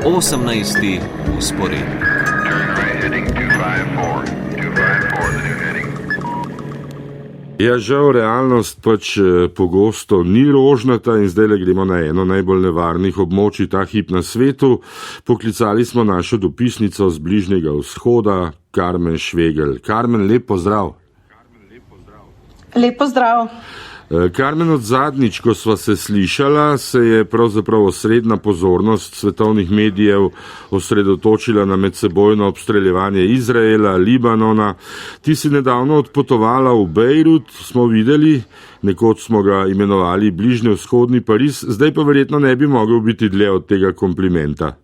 18. usporednik. Ja, žal, realnost pač pogosto ni rožnata in zdaj le gremo na eno najbolj nevarnih območij ta hip na svetu. Poklicali smo našo dopisnico z Bližnjega vzhoda, Karmen Švegel. Karmen, lep pozdrav. Lep pozdrav. Karmen, od zadnjič, ko sva se slišala, se je pravzaprav osrednja pozornost svetovnih medijev osredotočila na medsebojno obstreljevanje Izraela, Libanona. Ti si nedavno odpotovala v Bejrut, smo videli, nekoč smo ga imenovali bližnjevzhodni Pariz, zdaj pa verjetno ne bi mogel biti dlje od tega komplimenta.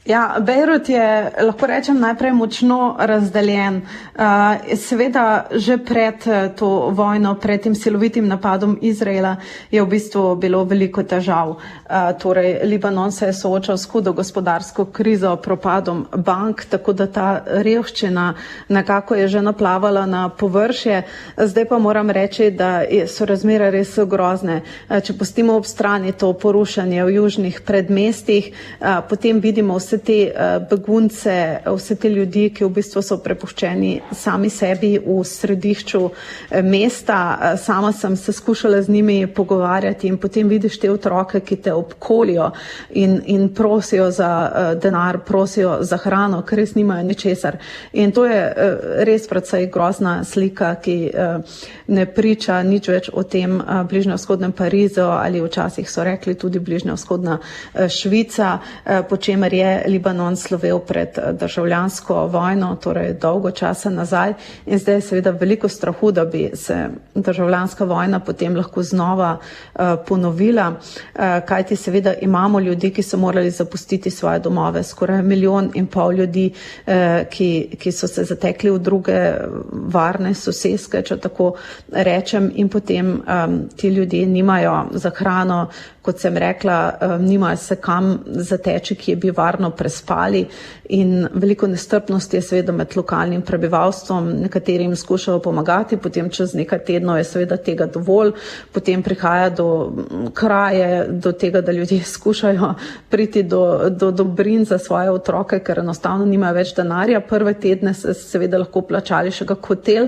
Ja, Bejrut je, lahko rečem, najprej močno razdeljen. Seveda, že pred to vojno, pred tem silovitim napadom Izraela je v bistvu bilo veliko težav. Torej, Libanon se je soočal s hudo gospodarsko krizo, propadom bank, tako da ta revščina nekako je že naplavala na površje. Zdaj pa moram reči, da so razmere res grozne. Če pustimo ob strani to porušanje v južnih predmestih, potem vidimo vse te begunce, vse te ljudi, ki v bistvu so prepuščeni sami sebi v središču mesta. Sama sem se skušala z njimi pogovarjati in potem vidiš te otroke, ki te obkolijo in prosijo za denar, prosijo za hrano, ker res nimajo ničesar. In to je res precej grozna slika, ki ne priča nič več o tem bližnjevzhodnem Parizu ali včasih so rekli tudi bližnjevzhodna Švica, po čemer je Libanon slovel pred državljansko vojno, torej dolgo časa nazaj, in zdaj je seveda veliko strahu, da bi se državljanska vojna potem lahko znova ponovila, kajti seveda imamo ljudi, ki so morali zapustiti svoje domove, skoraj 1,5 milijona ljudi, ki so se zatekli v druge varne soseske, če tako rečem, in potem ti ljudje nimajo za hrano, kot sem rekla, nimajo se kam zateči, ki bi varno prespali, in veliko nestrpnosti je seveda med lokalnim prebivalstvom, nekaterim skušajo pomagati, potem čez nekaj tednov je seveda tega dovolj, potem prihaja do kraje, do tega, da ljudje skušajo priti do dobrin za svoje otroke, ker enostavno nimajo več denarja. Prve tedne se seveda lahko plačali še kak hotel,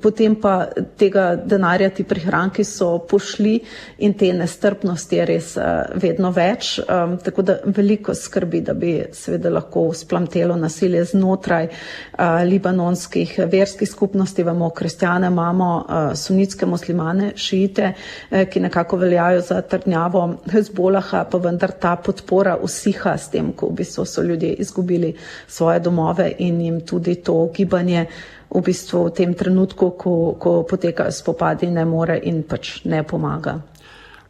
potem pa tega denarja ti prihranki so pošli in te nestrpnosti je res vedno več, tako da veliko skrbi, da bi seveda lahko splamtelo nasilje znotraj libanonskih verskih skupnosti. Vemo, kristjane imamo, sunitske muslimane, šiite, ki nekako veljajo za trdnjavo Hezbolaha, pa vendar ta podpora usiha s tem, ko v bistvu so ljudje izgubili svoje domove in jim tudi to gibanje v bistvu v tem trenutku, ko potekajo spopadi, ne more in pač ne pomaga.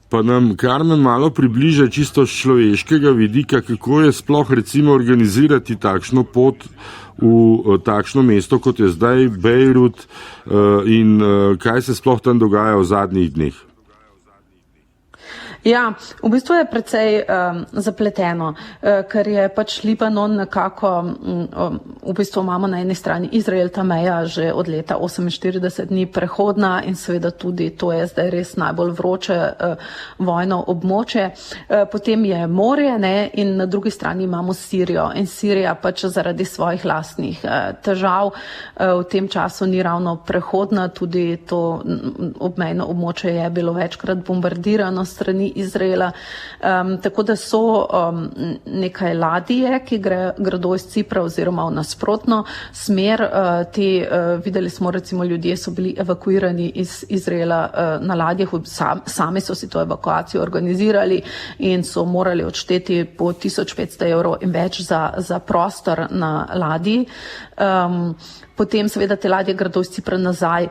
Pa nam, Karmen, malo približa čisto človeškega vidika, kako je sploh recimo organizirati takšno pot v takšno mesto, kot je zdaj Bejrut, in kaj se sploh tam dogaja v zadnjih dneh? Ja, v bistvu je precej zapleteno, ker je pač Libanon nekako, v bistvu imamo na eni strani Izrael, ta meja že od leta 48 dni prehodna in seveda tudi to je zdaj res najbolj vroče vojno območje. Potem je morje, ne, in na drugi strani imamo Sirijo in Sirija pač zaradi svojih lastnih težav v tem času ni ravno prehodna, tudi to obmejno območje je bilo večkrat bombardirano strani Izraela, tako da so nekaj ladije, ki gredo iz Cipra oziroma v nasprotno smer. Videli smo recimo, ljudje so bili evakuirani iz Izraela na ladjah, sami so si to evakuacijo organizirali in so morali odšteti po 1500 evrov in več za prostor na ladji. Potem seveda te ladje gredo iz Cipra nazaj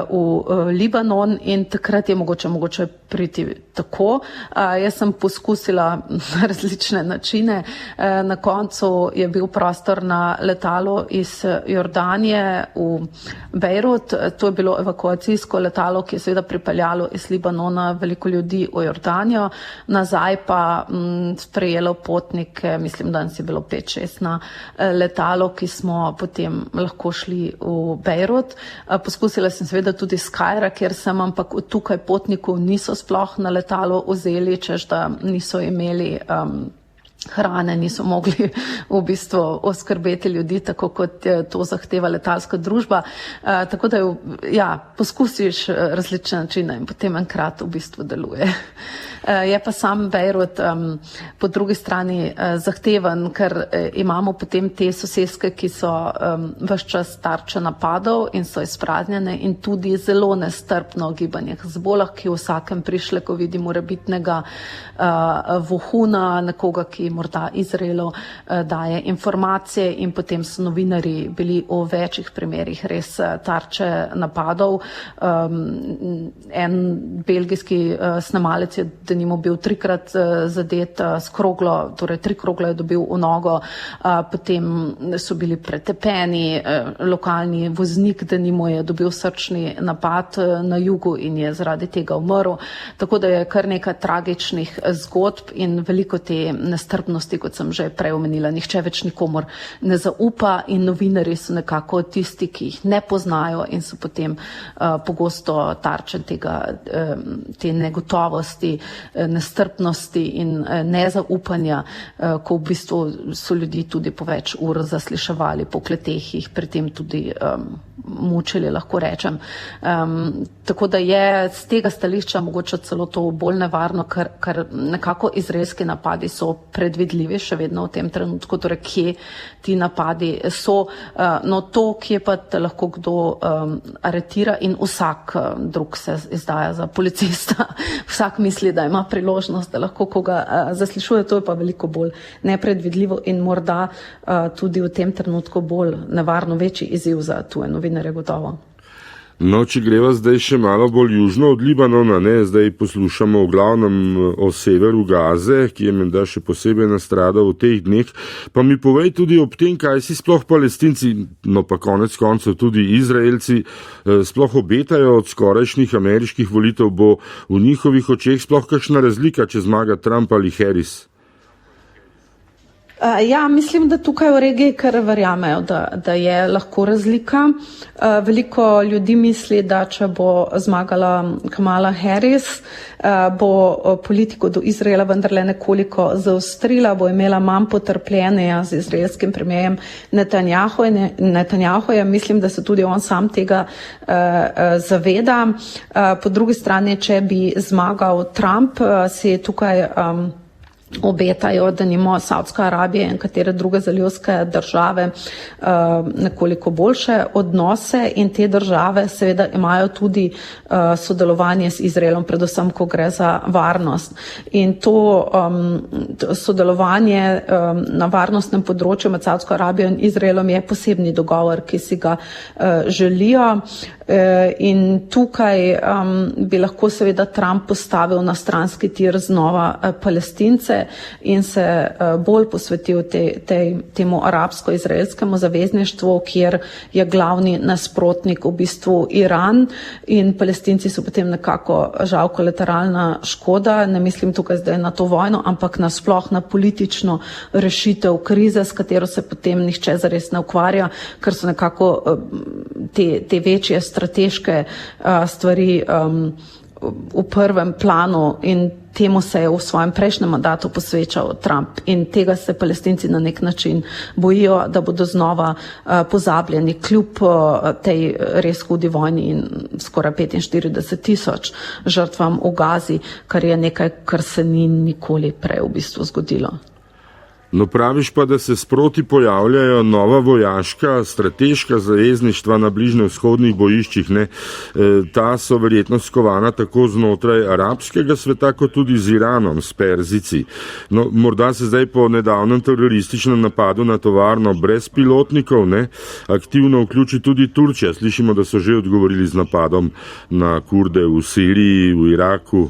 v Libanon in takrat je mogoče priti tako. Jaz sem poskusila različne načine. Na koncu je bil prostor na letalo iz Jordanije v Bejrut. To je bilo evakuacijsko letalo, ki je seveda pripeljalo iz Libanona veliko ljudi v Jordanijo. Nazaj pa sprejelo potnike, mislim, danes je bilo 5-6 na letalo, ki smo potem lahko šli v Bejrut. Poskusila sem seveda tudi s Kaira, kjer sem, ampak tukaj potnikov niso sploh na letalo vzeli, češ da niso imeli hrane, niso mogli v bistvu oskrbeti ljudi, tako kot to zahteva letalska družba. Tako da poskusiš različne načine in potem enkrat v bistvu deluje. Je pa sam Bejrut po drugi strani zahteven, ker imamo potem te soseske, ki so ves čas tarče napadov in so izpraznjene in tudi zelo nestrpno gibanje Hezbolah, ki v vsakem prišleku vidi morebitnega vohuna, nekoga, ki morda Izraelu daje informacije in potem so novinarji bili v večjih primerih res tarče napadov. En belgijski snemalec je denimo bil 3-krat zadet s kroglo, torej 3 krogle je dobil v nogo, potem so bili pretepeni, lokalni voznik denimo je dobil srčni napad na jugu in je zaradi tega umrl. Tako da je kar nekaj tragičnih zgodb in veliko te nestrpnosti, kot sem že prej omenila. Nihče več nikomor ne zaupa in novinarji so nekako tisti, ki jih ne poznajo in so potem pogosto tarče te negotovosti, nestrpnosti in nezaupanja, ko v bistvu so ljudi tudi po več ur zasliševali po kleteh, jih pri tem tudi mučili, lahko rečem. Tako da je z tega stališča mogoče celo to bolj nevarno, ker nekako izraelski napadi so predvidljivi še vedno v tem trenutku, torej kje ti napadi so. No to, kje pa te lahko kdo aretira in vsak drug se izdaja za policista. Vsak misli, da ima priložnost, da lahko koga zaslišuje, to je pa veliko bolj nepredvidljivo in morda tudi v tem trenutku bolj nevarno, večji izziv za tuje novinarje gotovo. No, če greva zdaj še malo bolj južno od Libanona, zdaj poslušamo v glavnem o severu Gaze, ki je menda še posebej nastradal v teh dneh, pa mi povej tudi ob tem, kaj si sploh Palestinci, no pa konec koncev tudi Izraelci, sploh obetajo od skorajšnjih ameriških volitev, bo v njihovih očeh sploh kakšna razlika, če zmaga Trump ali Harris? Mislim, da tukaj v regiji kar verjamejo, da je lahko razlika. Veliko ljudi misli, da če bo zmagala Kamala Harris, bo politiko do Izraela vendarle nekoliko zaostrila, bo imela manj potrpljenja z izraelskim premierjem Netanjahujem. Mislim, da se tudi on sam tega zaveda. Po drugi strani, če bi zmagal Trump, si tukaj obetajo, da nima Saudska Arabija in katere druge zalivske države nekoliko boljše odnose in te države seveda imajo tudi sodelovanje z Izraelom, predvsem, ko gre za varnost. In to sodelovanje na varnostnem področju med Saudsko Arabijo in Izraelom je posebni dogovor, ki si ga želijo. In tukaj bi lahko seveda Trump postavil na stranski tir znova Palestince in se bolj posvetil temu arabsko-izraelskemu zavezništvu, kjer je glavni nasprotnik v bistvu Iran in Palestinci so potem nekako žal kolateralna škoda. Ne mislim tukaj zdaj na to vojno, ampak nasploh na politično rešitev krize, s katero se potem nihče zares ne ukvarja, ker so nekako te večje strateške stvari v prvem planu in temu se je v svojem prejšnjem mandatu posvečal Trump in tega se Palestinci na nek način bojijo, da bodo znova pozabljeni kljub tej res hudi vojni in skoraj 45,000 žrtvam v Gazi, kar je nekaj, kar se ni nikoli prej v bistvu zgodilo. No, praviš pa, da se sproti pojavljajo nova vojaška, strateška zavezništva na bližnjevzhodnih bojiščih, ne? Ta so verjetno skovana tako znotraj arabskega sveta, kot tudi z Iranom, s Perzijci. No, morda se zdaj po nedavnem terorističnem napadu na tovarno brez pilotnikov, aktivno vključi tudi Turčija. Slišimo, da so že odgovorili z napadom na Kurde v Siriji, v Iraku.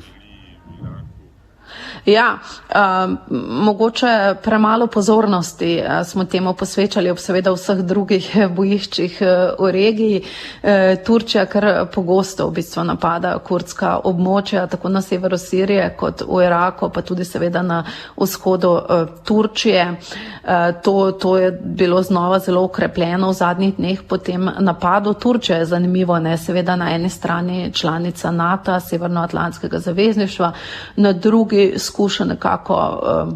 Mogoče premalo pozornosti smo temu posvečali ob seveda vseh drugih bojiščih v regiji. Turčija kar pogosto v bistvu napada kurdska območja, tako na severu Sirije kot v Iraku, pa tudi seveda na vzhodu Turčije. To je bilo znova zelo okrepljeno v zadnjih dneh po tem napadu. Turčija je zanimivo, seveda na eni strani članica NATO, Severnoatlantskega zavezništva, na drugi skuša nekako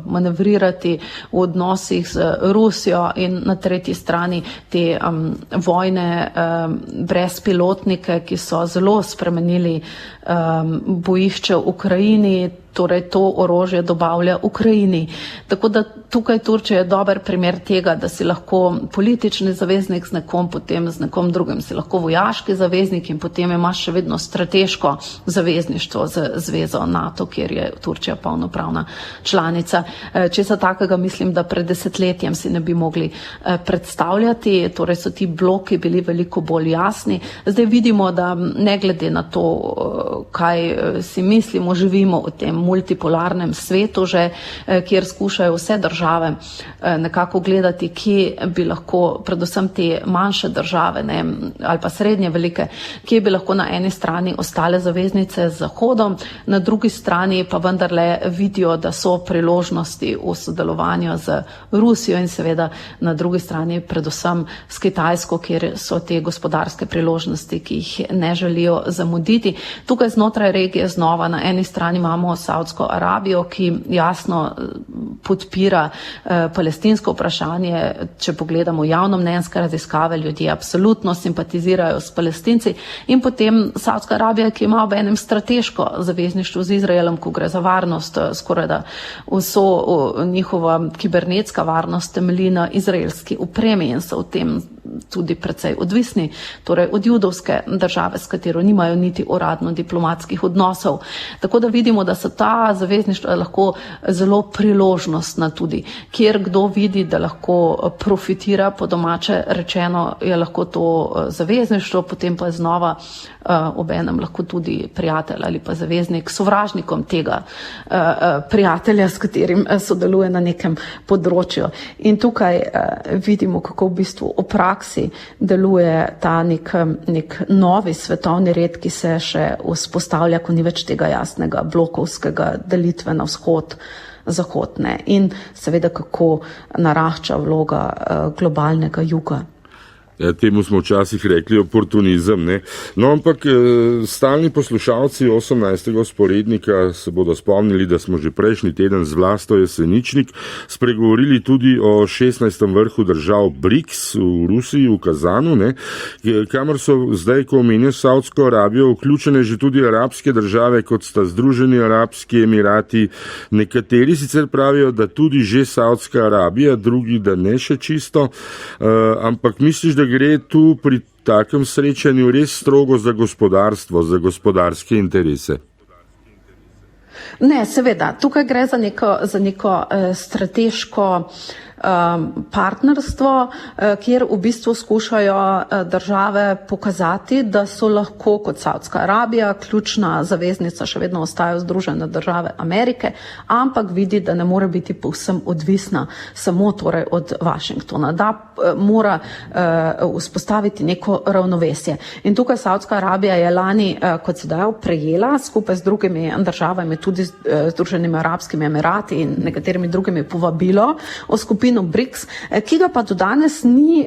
manevrirati v odnosih z Rusijo in na tretji strani te vojne brezpilotnike, ki so zelo spremenili bojišče v Ukrajini, torej to orožje dobavlja Ukrajini. Tako da tukaj Turčija je dober primer tega, da si lahko politični zaveznik z nekom, potem z nekom drugim si lahko vojaški zaveznik in potem imaš še vedno strateško zavezništvo z zvezo NATO, kjer je Turčija polnopravna članica. Česa takega mislim, da pred desetletjem si ne bi mogli predstavljati, torej so ti bloki bili veliko bolj jasni. Zdaj vidimo, da ne glede na to, kaj si mislimo, živimo v tem multipolarnem svetu že, kjer skušajo vse države nekako gledati, kje bi lahko, predvsem te manjše države, ne, ali pa srednje velike, kje bi lahko na eni strani ostale zaveznice z Zahodom, na drugi strani pa vendarle vidijo, da so priložnosti v sodelovanju z Rusijo in seveda na drugi strani predvsem s Kitajsko, kjer so te gospodarske priložnosti, ki jih ne želijo zamuditi. Tukaj znotraj regije znova na eni strani imamo Saudsko Arabijo, ki jasno podpira palestinsko vprašanje. Če pogledamo javnomnenjske raziskave, ljudje absolutno simpatizirajo s Palestinci, in potem Saudska Arabija, ki ima ob enem strateško zavezništvo z Izraelom, ko gre za varnost, skoraj da vso njihova kibernetska varnost temelji na izraelski opremi in so v tem tudi precej odvisni, torej od judovske države, s katero nimajo niti uradno diplomatskih odnosov. Tako da vidimo, da so ta zavezništva lahko zelo priložnostna tudi, kjer kdo vidi, da lahko profitira, po domače rečeno je lahko to zavezništvo, potem pa je znova obenem lahko tudi prijatelj ali pa zaveznik sovražnikom tega prijatelja, s katerim sodeluje na nekem področju. In tukaj vidimo, kako v bistvu v praksi deluje ta nek novi svetovni red, ki se še vzpostavlja, ko ni več tega jasnega blokovskega delitve na vzhod, zahod, ne. In seveda, kako narašča vloga globalnega juga. Temu smo včasih rekli oportunizem, ne. No, ampak stalni poslušalci 18. sporednika se bodo spomnili, da smo že prejšnji teden z Vlasto Jeseničnik spregovorili tudi o 16. vrhu držav BRICS v Rusiji, v Kazanu, ne, kamor so zdaj, ko omenjaš Saudsko Arabijo, vključene že tudi arabske države, kot sta Združeni arabski emirati. Nekateri sicer pravijo, da tudi že Saudska Arabija, drugi, da ne še čisto, ampak misliš, da gre tu pri takem srečanju res strogo za gospodarstvo, za gospodarske interese? Ne, seveda, tukaj gre za neko strateško partnerstvo, kjer v bistvu skušajo države pokazati, da so lahko kot Saudska Arabija, ključna zaveznica še vedno ostajajo Združene države Amerike, ampak vidi, da ne more biti povsem odvisna samo torej od Washingtona, da mora vzpostaviti neko ravnovesje. In tukaj Saudska Arabija je lani, kot se dajo, prejela skupaj z drugimi državami, tudi Združenimi arabskimi emirati in nekaterimi drugimi, povabilo o skupino BRICS, ki ga pa do danes ni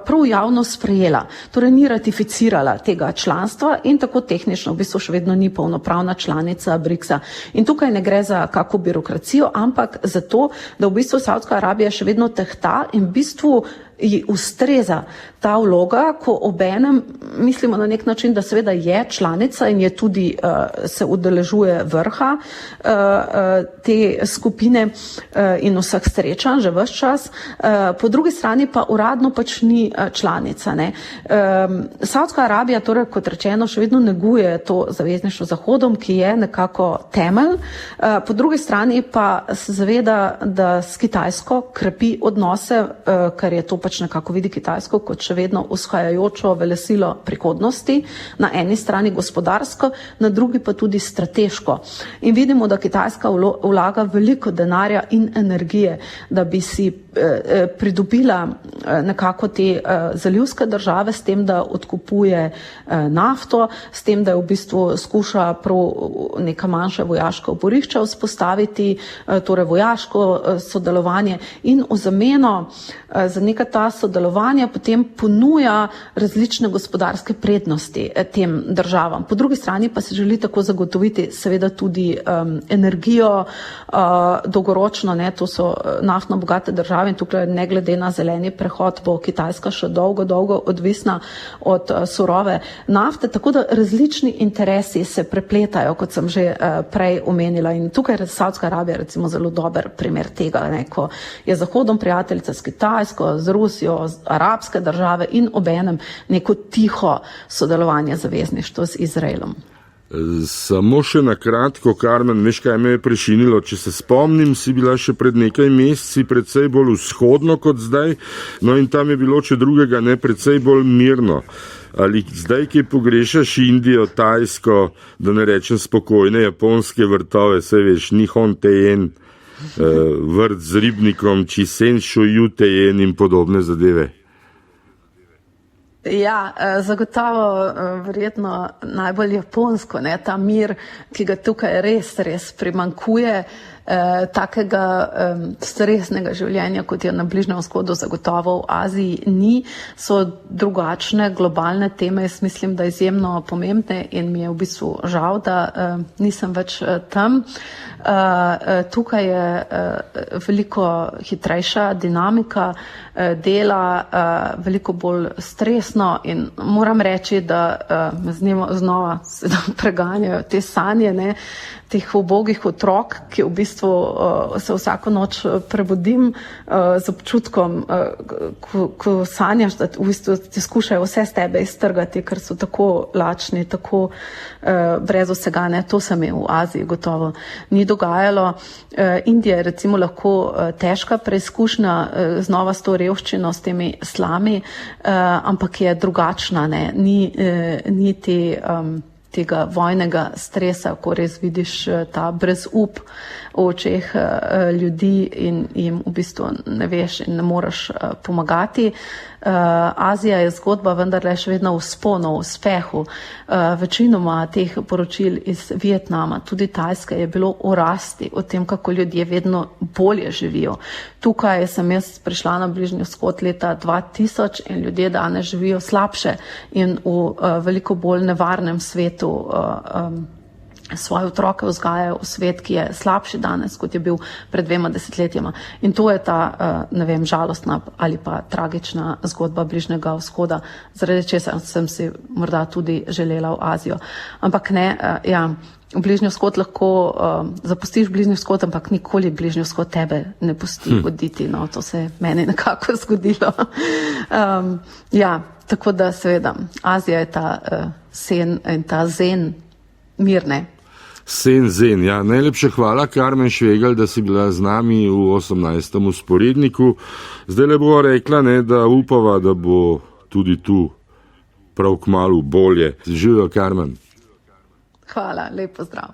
prav javno sprejela, torej ni ratificirala tega članstva in tako tehnično v bistvu še vedno ni polnopravna članica BRICS-a. In tukaj ne gre za kako birokracijo, ampak za to, da v bistvu Saudska Arabija še vedno tehta in v bistvu ji ustreza ta vloga, ko obenem mislimo na nek način, da seveda je članica in je tudi se udeležuje vrha te skupine in vseh srečanj že ves čas. Po drugi strani pa uradno pač ni članica, ne. Saudska Arabija, torej kot rečeno, še vedno neguje to zavezništvo z Zahodom, ki je nekako temelj. Po drugi strani pa se zaveda, da s Kitajsko krepi odnose, ker je to pač nekako vidi Kitajsko kot še vedno vzhajajočo velesilo prihodnosti, na eni strani gospodarsko, na drugi pa tudi strateško. In vidimo, da Kitajska vlaga veliko denarja in energije, da bi si pridobila nekako te zalivske države s tem, da odkupuje nafto, s tem, da je v bistvu skuša prav neka manjša vojaška oporišča vzpostaviti, torej vojaško sodelovanje in v zameno za neka ta ta sodelovanja potem ponuja različne gospodarske prednosti tem državam. Po drugi strani pa se želi tako zagotoviti seveda tudi energijo dolgoročno, ne, to so naftno bogate države in tukaj ne glede na zeleni prehod bo Kitajska še dolgo odvisna od surove nafte, tako da različni interesi se prepletajo, kot sem že prej omenila, in tukaj je Savdska Arabija recimo zelo dober primer tega, ne, ko je Zahodom prijateljica s Kitajsko, z Rusijo, z arabske države in obenem neko tiho sodelovanje, zavezništvo z Izraelom. Samo še na kratko, Karmen, veš, kaj me je prešinilo? Če se spomnim, si bila še pred nekaj meseci precej bolj vzhodno kot zdaj, no in tam je bilo, če drugega ne, precej bolj mirno. Ali zdaj, ki pogrešaš Indijo, Tajsko, da ne rečem spokojne japonske vrtove, saj veš, Nihon Tejen, vrt z ribnikom, Čisen Šoju Tejen in podobne zadeve? Ja, zagotovo verjetno najbolj japonsko, ne, ta mir, ki ga tukaj res primankuje, takega stresnega življenja, kot je na Bližnjem vzhodu, zagotovo v Aziji ni, so drugačne globalne teme, jaz mislim, da izjemno pomembne in mi je v bistvu žal, da nisem več tam. Tukaj je veliko hitrejša dinamika dela, veliko bolj stresno in moram reči, da me z njim znova preganjajo te sanje, ne, teh ubogih otrok, ki v bistvu se vsako noč prebudim z občutkom, ko sanjaš, da v bistvu ti skušajo vse z tebe iztrgati, ker so tako lačni, tako brez vsega, ne, to se mi v Aziji gotovo ni dogajalo. Indija je recimo lahko težka preizkušnja znova s to revščino, s temi slami, ampak je drugačna, ne, ni tega vojnega stresa, ko res vidiš ta brezup v očeh ljudi in jim v bistvu ne veš in ne moreš pomagati. Azija je zgodba vendarle še vedno v vzponu, v uspehu. Večinoma teh poročil iz Vietnama, tudi Tajske, je bilo o rasti, o tem, kako ljudje vedno bolje živijo. Tukaj sem jaz prišla na Bližnji vzhod leta 2000 in ljudje danes živijo slabše in v veliko bolj nevarnem svetu svoje otroke vzgajajo v svet, ki je slabši danes, kot je bil pred 2 desetletjema. In to je ta, ne vem, žalostna ali pa tragična zgodba Bližnjega vzhoda, zaradi česar sem si morda tudi želela v Azijo. Ampak ne, ja, v Bližnji vzhod lahko zapustiš Bližnji vzhod, ampak nikoli Bližnji vzhod tebe ne pusti oditi. No, to se je meni nekako zgodilo. Ja, tako da seveda, Azija je ta sen in ta zen mirne. Zen. Ja, najlepša hvala, Karmen Švegelj, da si bila z nami v 18. vzporedniku. Zdaj le bova rekla, ne, da upava, da bo tudi tu prav kmalu bolje. Živjo, Karmen. Hvala, lep pozdrav.